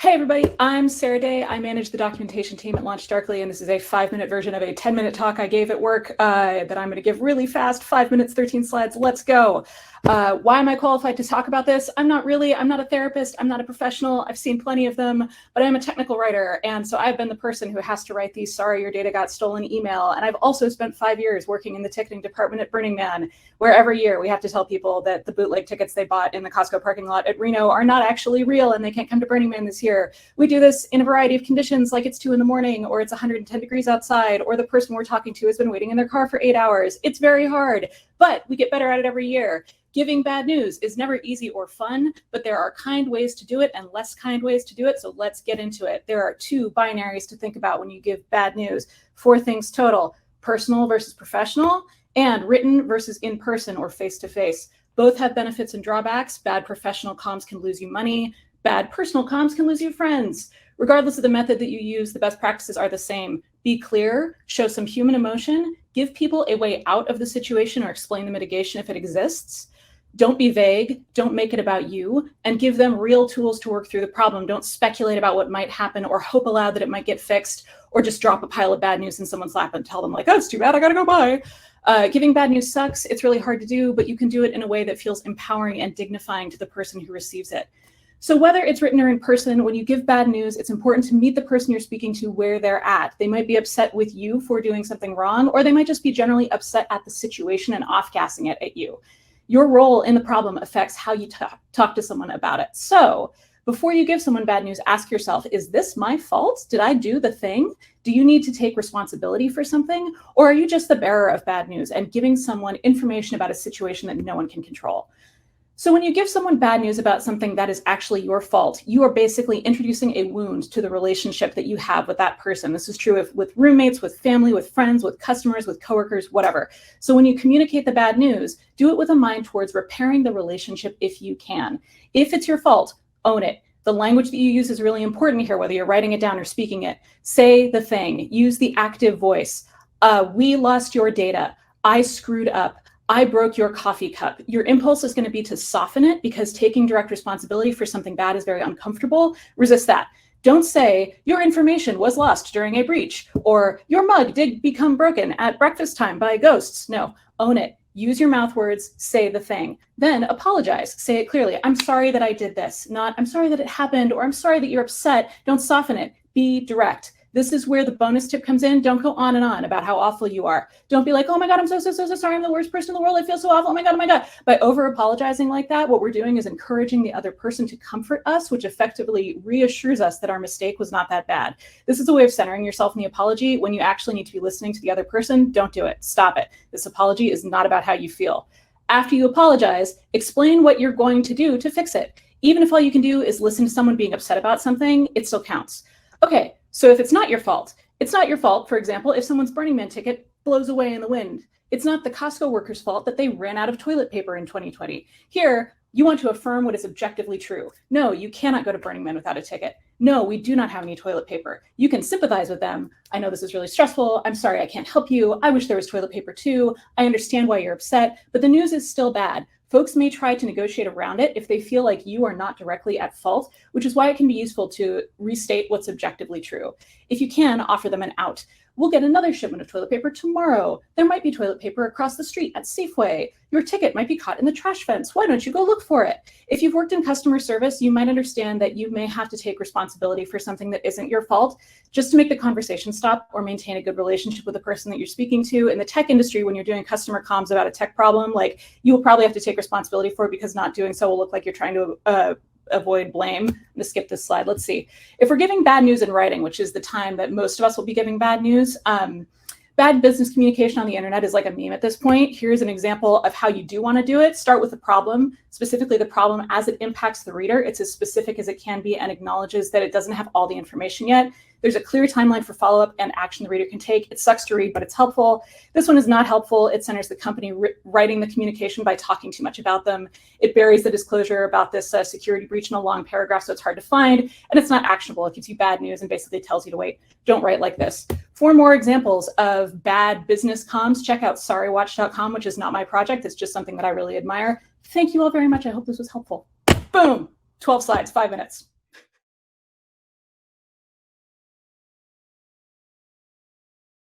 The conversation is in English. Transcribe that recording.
Hey everybody, I'm Sarah Day. I manage the documentation team at LaunchDarkly, and this is a 5-minute version of a 10-minute talk I gave at work that I'm going to give really fast, 5 minutes, 13 slides. Let's go. Why am I qualified to talk about this? I'm not a therapist. I'm not a professional. I've seen plenty of them, but I'm a technical writer. And so I've been the person who has to write these sorry your data got stolen email. And I've also spent 5 years working in the ticketing department at Burning Man, where every year we have to tell people that the bootleg tickets they bought in the Costco parking lot at Reno are not actually real and they can't come to Burning Man this year. We do this in a variety of conditions, like it's 2 in the morning, or it's 110 degrees outside, or the person we're talking to has been waiting in their car for 8 hours. It's very hard, but we get better at it every year. Giving bad news is never easy or fun, but there are kind ways to do it and less kind ways to do it, so let's get into it. There are 2 binaries to think about when you give bad news. 4 things total: personal versus professional, and written versus in-person or face-to-face. Both have benefits and drawbacks. Bad professional comms can lose you money. Bad personal comms can lose you friends. Regardless of the method that you use, the best practices are the same. Be clear, show some human emotion, give people a way out of the situation or explain the mitigation if it exists. Don't be vague, don't make it about you, and give them real tools to work through the problem. Don't speculate about what might happen or hope aloud that it might get fixed, or just drop a pile of bad news in someone's lap and tell them like, oh, it's too bad, I gotta go bye. Giving bad news sucks, it's really hard to do, but you can do it in a way that feels empowering and dignifying to the person who receives it. So whether it's written or in person, when you give bad news, it's important to meet the person you're speaking to where they're at. They might be upset with you for doing something wrong, or they might just be generally upset at the situation and off-gassing it at you. Your role in the problem affects how you talk to someone about it. So before you give someone bad news, ask yourself, is this my fault? Did I do the thing? Do you need to take responsibility for something? Or are you just the bearer of bad news and giving someone information about a situation that no one can control? So when you give someone bad news about something that is actually your fault, you are basically introducing a wound to the relationship that you have with that person. This is true with roommates, with family, with friends, with customers, with coworkers, whatever. So when you communicate the bad news, do it with a mind towards repairing the relationship if you can. If it's your fault, own it. The language that you use is really important here, whether you're writing it down or speaking it. Say the thing, use the active voice. We lost your data. I screwed up. I broke your coffee cup. Your impulse is going to be to soften it because taking direct responsibility for something bad is very uncomfortable. Resist that. Don't say your information was lost during a breach or your mug did become broken at breakfast time by ghosts. No, own it. Use your mouth words, say the thing. Then apologize, say it clearly. I'm sorry that I did this, not I'm sorry that it happened, or I'm sorry that you're upset. Don't soften it, be direct. This is where the bonus tip comes in. Don't go on and on about how awful you are. Don't be like, oh my God, I'm so sorry. I'm the worst person in the world. I feel so awful. Oh my God, oh my God. By over apologizing like that, what we're doing is encouraging the other person to comfort us, which effectively reassures us that our mistake was not that bad. This is a way of centering yourself in the apology. When you actually need to be listening to the other person, don't do it. Stop it. This apology is not about how you feel. After you apologize, explain what you're going to do to fix it. Even if all you can do is listen to someone being upset about something, it still counts. Okay, so if it's not your fault, for example, if someone's Burning Man ticket blows away in the wind. It's not the Costco workers' fault that they ran out of toilet paper in 2020. Here, you want to affirm what is objectively true. No, you cannot go to Burning Man without a ticket. No, we do not have any toilet paper. You can sympathize with them. I know this is really stressful. I'm sorry I can't help you. I wish there was toilet paper too. I understand why you're upset, but the news is still bad. Folks may try to negotiate around it if they feel like you are not directly at fault, which is why it can be useful to restate what's objectively true. If you can, offer them an out. We'll get another shipment of toilet paper tomorrow. There might be toilet paper across the street at Safeway. Your ticket might be caught in the trash fence. Why don't you go look for it? If you've worked in customer service, you might understand that you may have to take responsibility for something that isn't your fault just to make the conversation stop or maintain a good relationship with the person that you're speaking to. In the tech industry, when you're doing customer comms about a tech problem, like you will probably have to take responsibility for it because not doing so will look like you're trying to avoid blame. I'm gonna skip this slide. Let's see. If we're giving bad news in writing, which is the time that most of us will be giving bad news, bad business communication on the internet is like a meme at this point. Here's an example of how you do want to do it. Start with the problem, specifically the problem as it impacts the reader. It's as specific as it can be and acknowledges that it doesn't have all the information yet. There's a clear timeline for follow-up and action the reader can take. It sucks to read, but it's helpful. This one is not helpful. It centers the company writing the communication by talking too much about them. It buries the disclosure about this security breach in a long paragraph, so it's hard to find, and it's not actionable. It gives you bad news and basically tells you to wait. Don't write like this. For more examples of bad business comms, check out sorrywatch.com, which is not my project. It's just something that I really admire. Thank you all very much. I hope this was helpful. Boom, 12 slides, 5 minutes.